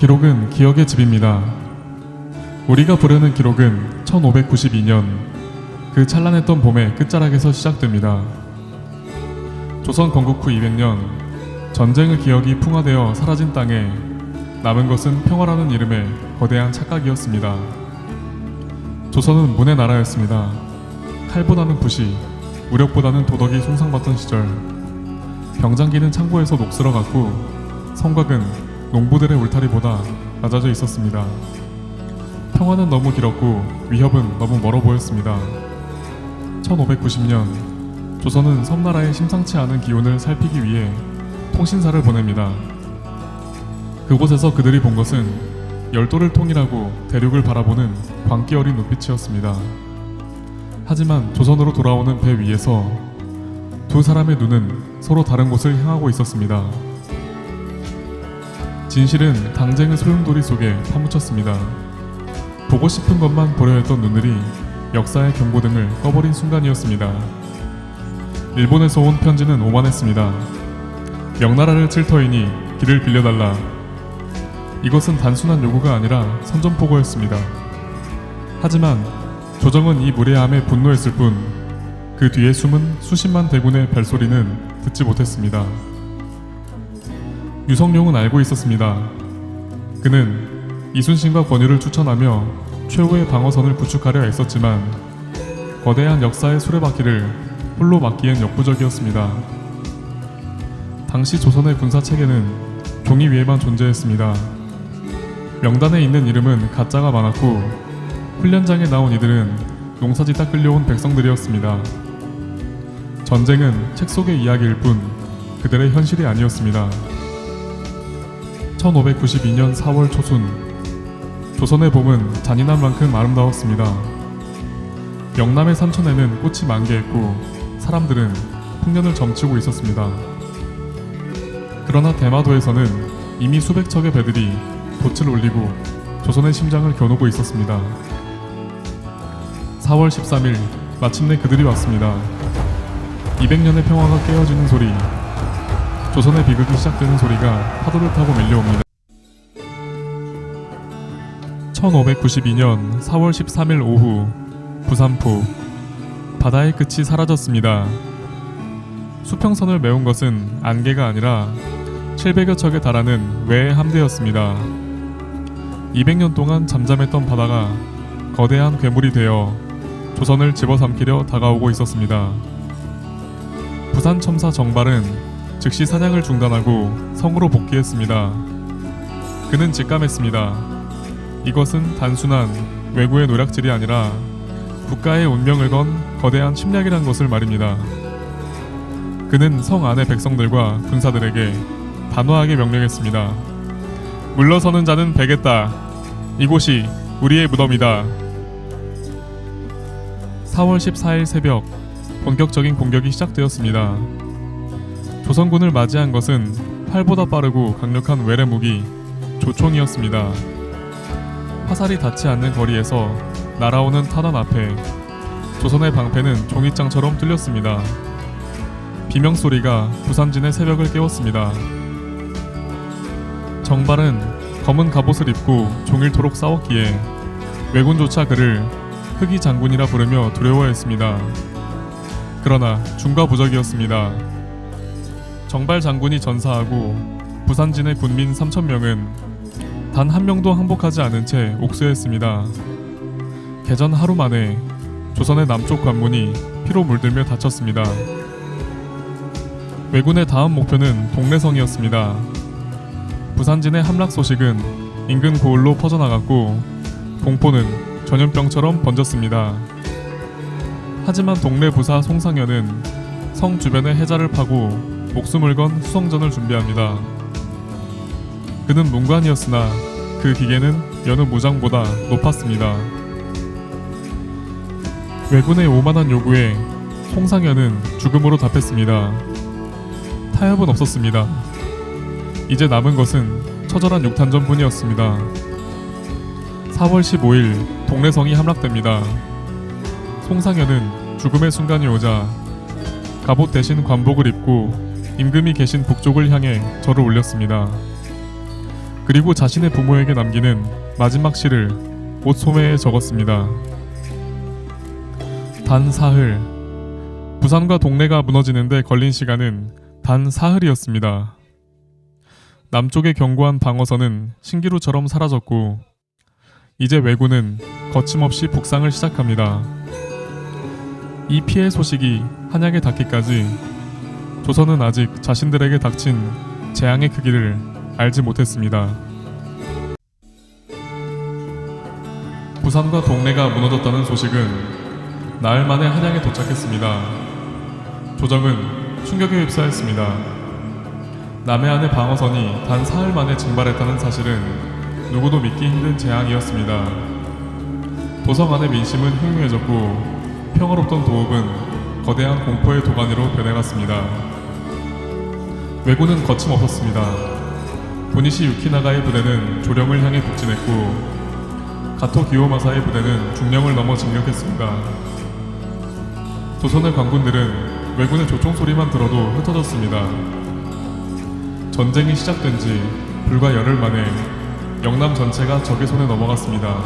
기록은 기억의 집입니다. 우리가 부르는 기록은 1592년 그 찬란했던 봄의 끝자락에서 시작됩니다. 조선 건국 후 200년 전쟁의 기억이 풍화되어 사라진 땅에 남은 것은 평화라는 이름의 거대한 착각이었습니다. 조선은 문의 나라였습니다. 칼보다는 부시, 무력보다는 도덕이 숭상받던 시절, 병장기는 창고에서 녹슬어갔고 성곽은 농부들의 울타리보다 낮아져 있었습니다. 평화는 너무 길었고 위협은 너무 멀어 보였습니다. 1590년 조선은 섬나라의 심상치 않은 기운을 살피기 위해 통신사를 보냅니다. 그곳에서 그들이 본 것은 열도를 통일하고 대륙을 바라보는 광기 어린 눈빛이었습니다. 하지만 조선으로 돌아오는 배 위에서 두 사람의 눈은 서로 다른 곳을 향하고 있었습니다. 진실은 당쟁의 소용돌이 속에 파묻혔습니다. 보고 싶은 것만 보려 했던 눈들이 역사의 경고등을 꺼버린 순간이었습니다. 일본에서 온 편지는 오만했습니다. 명나라를 칠 터이니 길을 빌려달라. 이것은 단순한 요구가 아니라 선전포고였습니다. 하지만 조정은 이 무례함에 분노했을 뿐 그 뒤에 숨은 수십만 대군의 벨소리는 듣지 못했습니다. 유성룡은 알고 있었습니다. 그는 이순신과 권유를 추천하며 최후의 방어선을 구축하려 애썼지만 거대한 역사의 수레바퀴를 홀로 막기엔 역부족이었습니다. 당시 조선의 군사체계는 종이 위에만 존재했습니다. 명단에 있는 이름은 가짜가 많았고 훈련장에 나온 이들은 농사짓다 끌려온 백성들이었습니다. 전쟁은 책 속의 이야기일 뿐 그들의 현실이 아니었습니다. 1592년 4월 초순 조선의 봄은 잔인한 만큼 아름다웠습니다. 영남의 산천에는 꽃이 만개했고 사람들은 풍년을 점치고 있었습니다. 그러나 대마도에서는 이미 수백 척의 배들이 돛을 올리고 조선의 심장을 겨누고 있었습니다. 4월 13일 마침내 그들이 왔습니다. 200년의 평화가 깨어지는 소리, 조선의 비극이 시작되는 소리가 파도를 타고 밀려옵니다. 1592년 4월 13일 오후 부산포, 바다의 끝이 사라졌습니다. 수평선을 메운 것은 안개가 아니라 700여 척에 달하는 외의 함대였습니다. 200년 동안 잠잠했던 바다가 거대한 괴물이 되어 조선을 집어삼키려 다가오고 있었습니다. 부산 첨사 정발은 즉시 사냥을 중단하고 성으로 복귀했습니다. 그는 직감했습니다. 이것은 단순한 왜구의 노략질이 아니라 국가의 운명을 건 거대한 침략이란 것을 말입니다. 그는 성 안의 백성들과 군사들에게 단호하게 명령했습니다. 물러서는 자는 베겠다. 이곳이 우리의 무덤이다. 4월 14일 새벽 본격적인 공격이 시작되었습니다. 조선군을 맞이한 것은 활보다 빠르고 강력한 외래 무기 조총이었습니다. 화살이 닿지 않는 거리에서 날아오는 탄환 앞에 조선의 방패는 종잇장처럼 뚫렸습니다. 비명소리가 부산진의 새벽을 깨웠습니다. 정발은 검은 갑옷을 입고 종일토록 싸웠기에 왜군조차 그를 흑이 장군이라 부르며 두려워했습니다. 그러나 중과부적이었습니다. 정발 장군이 전사하고 부산진의 군민 3,000명은 단 한 명도 항복하지 않은 채 옥수했습니다. 개전 하루 만에 조선의 남쪽 관문이 피로 물들며 닫혔습니다. 왜군의 다음 목표는 동래성이었습니다. 부산진의 함락 소식은 인근 고을로 퍼져나갔고 공포는 전염병처럼 번졌습니다. 하지만 동래 부사 송상현은 성 주변의 해자를 파고 목숨을 건 수성전을 준비합니다. 그는 문관이었으나 그 기계는 여느 무장보다 높았습니다. 왜군의 오만한 요구에 송상현은 죽음으로 답했습니다. 타협은 없었습니다. 이제 남은 것은 처절한 육탄전뿐이었습니다. 4월 15일 동래성이 함락됩니다. 송상현은 죽음의 순간이 오자 갑옷 대신 관복을 입고 임금이 계신 북쪽을 향해 절을 올렸습니다. 그리고 자신의 부모에게 남기는 마지막 시를 옷 소매에 적었습니다. 단 사흘. 부산과 동래가 무너지는데 걸린 시간은 단 사흘이었습니다. 남쪽의 견고한 방어선은 신기루처럼 사라졌고 이제 왜군은 거침없이 북상을 시작합니다. 이 피해 소식이 한양에 닿기까지 조선은 아직 자신들에게 닥친 재앙의 크기를 알지 못했습니다. 부산과 동래가 무너졌다는 소식은 나흘 만에 한양에 도착했습니다. 조정은 충격에 휩싸였습니다. 남해안의 방어선이 단 사흘 만에 증발했다는 사실은 누구도 믿기 힘든 재앙이었습니다. 도성 안의 민심은 흉흉해졌고 평화롭던 도읍은 거대한 공포의 도가니로 변해갔습니다. 왜군은 거침없었습니다. 보니시 유키나가의 부대는 조령을 향해 북진했고 가토 기요마사의 부대는 중령을 넘어 진격했습니다. 조선의 관군들은 왜군의 조총 소리만 들어도 흩어졌습니다. 전쟁이 시작된 지 불과 열흘 만에 영남 전체가 적의 손에 넘어갔습니다.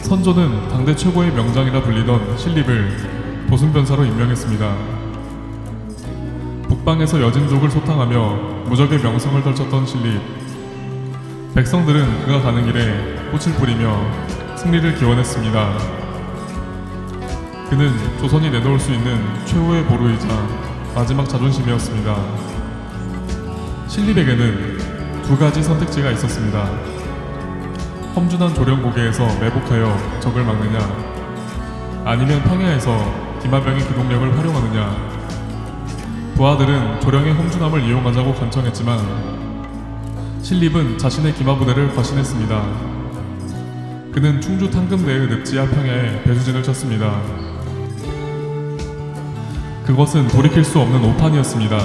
선조는 당대 최고의 명장이라 불리던 신립을 도승변사로 임명했습니다. 북방에서 여진족을 소탕하며 무적의 명성을 떨쳤던 신립. 백성들은 그가 가는 길에 꽃을 뿌리며 승리를 기원했습니다. 그는 조선이 내놓을 수 있는 최후의 보루이자 마지막 자존심이었습니다. 신립에게는 두 가지 선택지가 있었습니다. 험준한 조령고개에서 매복하여 적을 막느냐, 아니면 평야에서 기마병의 기동력을 활용하느냐. 부하들은 조령의 험준함을 이용하자고 간청했지만 신립은 자신의 기마부대를 과신했습니다. 그는 충주 탕금대의 늪지하 평야에 배수진을 쳤습니다. 그것은 돌이킬 수 없는 오판이었습니다.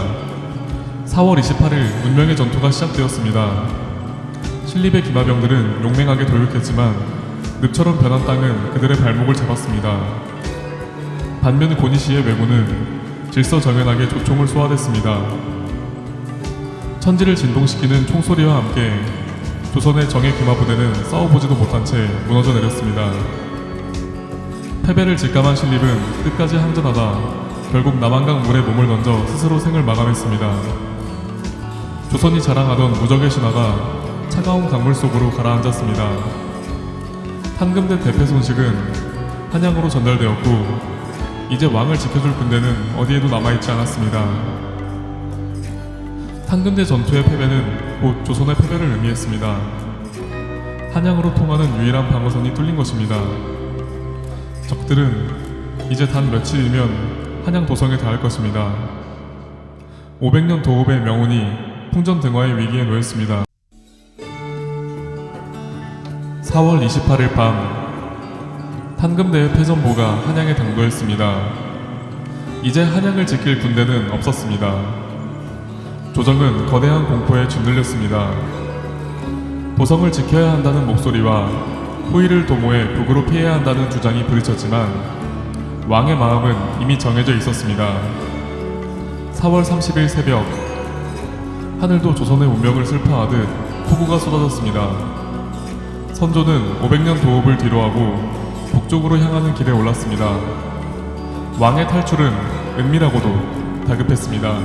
4월 28일 운명의 전투가 시작되었습니다. 신립의 기마병들은 용맹하게 돌격했지만 늪처럼 변한 땅은 그들의 발목을 잡았습니다. 반면 고니시의 왜군은 질서정연하게 조총을 쏘아댔습니다. 천지를 진동시키는 총소리와 함께 조선의 정예 기마부대는 싸워보지도 못한 채 무너져 내렸습니다. 패배를 직감한 신립은 끝까지 항전하다 결국 남한강 물에 몸을 던져 스스로 생을 마감했습니다. 조선이 자랑하던 무적의 신화가 차가운 강물 속으로 가라앉았습니다. 탕금대 대패 손식은 한양으로 전달되었고 이제 왕을 지켜줄 군대는 어디에도 남아있지 않았습니다. 탕금대 전투의 패배는 곧 조선의 패배를 의미했습니다. 한양으로 통하는 유일한 방어선이 뚫린 것입니다. 적들은 이제 단 며칠이면 한양 도성에 닿을 것입니다. 500년 도읍의 명운이 풍전등화의 위기에 놓였습니다. 4월 28일 밤 탕금대의 패전보가 한양에 당도했습니다. 이제 한양을 지킬 군대는 없었습니다. 조정은 거대한 공포에 짓눌렸습니다. 도성을 지켜야 한다는 목소리와 호의를 도모해 북으로 피해야 한다는 주장이 부딪혔지만 왕의 마음은 이미 정해져 있었습니다. 4월 30일 새벽 하늘도 조선의 운명을 슬퍼하듯 폭우가 쏟아졌습니다. 선조는 500년 도읍을 뒤로하고 북쪽으로 향하는 길에 올랐습니다. 왕의 탈출은 은밀하고도 다급했습니다.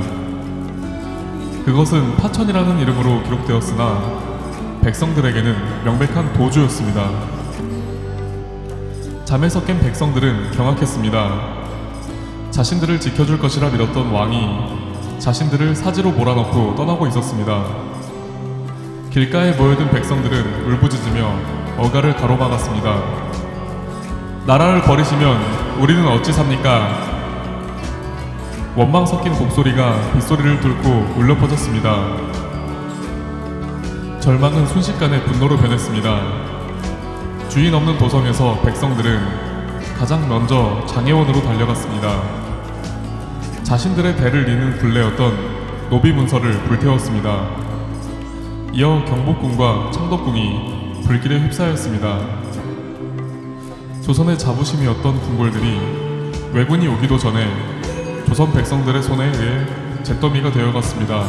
그것은 파천이라는 이름으로 기록되었으나 백성들에게는 명백한 도주였습니다. 잠에서 깬 백성들은 경악했습니다. 자신들을 지켜줄 것이라 믿었던 왕이 자신들을 사지로 몰아넣고 떠나고 있었습니다. 길가에 모여든 백성들은 울부짖으며 어가를 가로막았습니다. 나라를 버리시면 우리는 어찌 삽니까? 원망 섞인 곡소리가 빗소리를 뚫고 울려 퍼졌습니다. 절망은 순식간에 분노로 변했습니다. 주인 없는 도성에서 백성들은 가장 먼저 장애원으로 달려갔습니다. 자신들의 대를 잇는 굴레였던 노비문서를 불태웠습니다. 이어 경복궁과 청덕궁이 불길에 휩싸였습니다. 조선의 자부심이었던 궁궐들이 왜군이 오기도 전에 조선 백성들의 손에 의해 잿더미가 되어갔습니다.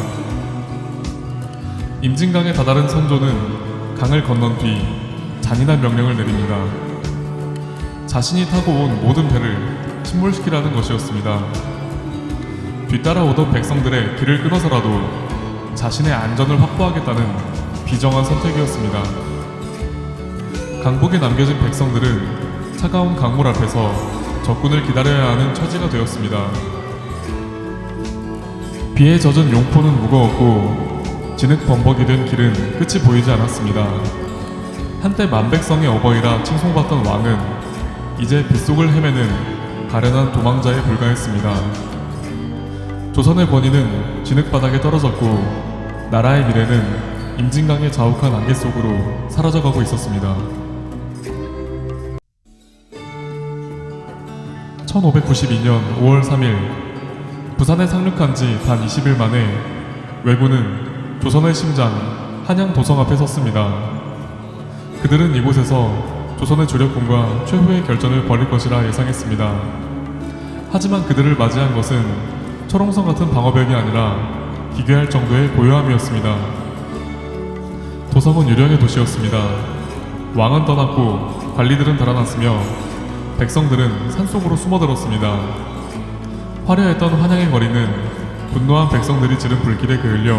임진강에 다다른 선조는 강을 건넌 뒤 잔인한 명령을 내립니다. 자신이 타고 온 모든 배를 침몰시키라는 것이었습니다. 뒤따라오던 백성들의 길을 끊어서라도 자신의 안전을 확보하겠다는 비정한 선택이었습니다. 강북에 남겨진 백성들은 차가운 강물 앞에서 적군을 기다려야 하는 처지가 되었습니다. 비에 젖은 용포는 무거웠고 진흙 범벅이 된 길은 끝이 보이지 않았습니다. 한때 만백성의 어버이라 칭송받던 왕은 이제 빗속을 헤매는 가련한 도망자에 불과했습니다. 조선의 권위는 진흙바닥에 떨어졌고 나라의 미래는 임진강의 자욱한 안개 속으로 사라져가고 있었습니다. 1592년 5월 3일 부산에 상륙한 지 단 20일 만에 왜군은 조선의 심장 한양 도성 앞에 섰습니다. 그들은 이곳에서 조선의 주력군과 최후의 결전을 벌일 것이라 예상했습니다. 하지만 그들을 맞이한 것은 철옹성 같은 방어벽이 아니라 기괴할 정도의 고요함이었습니다. 도성은 유령의 도시였습니다. 왕은 떠났고 관리들은 달아났으며 백성들은 산속으로 숨어들었습니다. 화려했던 환양의 거리는 분노한 백성들이 지른 불길에 그을려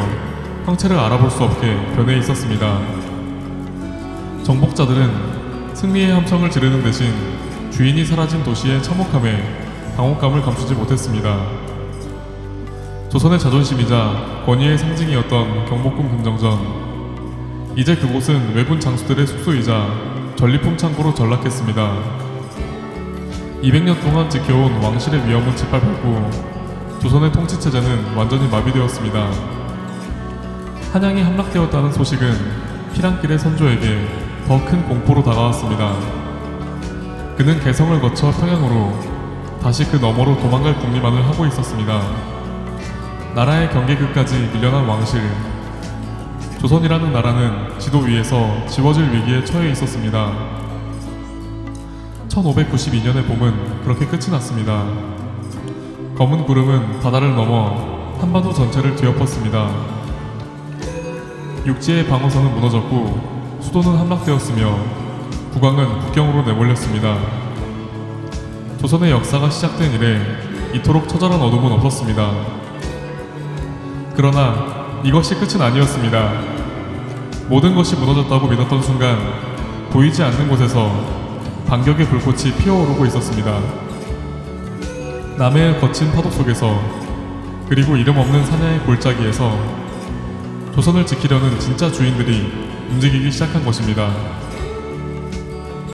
형체를 알아볼 수 없게 변해 있었습니다. 정복자들은 승리의 함성을 지르는 대신 주인이 사라진 도시의 참혹함에 당혹감을 감추지 못했습니다. 조선의 자존심이자 권위의 상징이었던 경복궁 금정전. 이제 그곳은 왜군 장수들의 숙소이자 전리품 창고로 전락했습니다. 200년 동안 지켜온 왕실의 위엄은 짓밟혔고 조선의 통치체제는 완전히 마비되었습니다. 한양이 함락되었다는 소식은 피랑길의 선조에게 더 큰 공포로 다가왔습니다. 그는 개성을 거쳐 평양으로 다시 그 너머로 도망갈 궁리만을 하고 있었습니다. 나라의 경계 끝까지 밀려난 왕실. 조선이라는 나라는 지도 위에서 지워질 위기에 처해 있었습니다. 1592년의 봄은 그렇게 끝이 났습니다. 검은 구름은 바다를 넘어 한반도 전체를 뒤엎었습니다. 육지의 방어선은 무너졌고 수도는 함락되었으며 국왕은 국경으로 내몰렸습니다. 조선의 역사가 시작된 이래 이토록 처절한 어둠은 없었습니다. 그러나 이것이 끝은 아니었습니다. 모든 것이 무너졌다고 믿었던 순간 보이지 않는 곳에서 반격의 불꽃이 피어오르고 있었습니다. 남해의 거친 파도 속에서 그리고 이름 없는 사냐의 골짜기에서 조선을 지키려는 진짜 주인들이 움직이기 시작한 것입니다.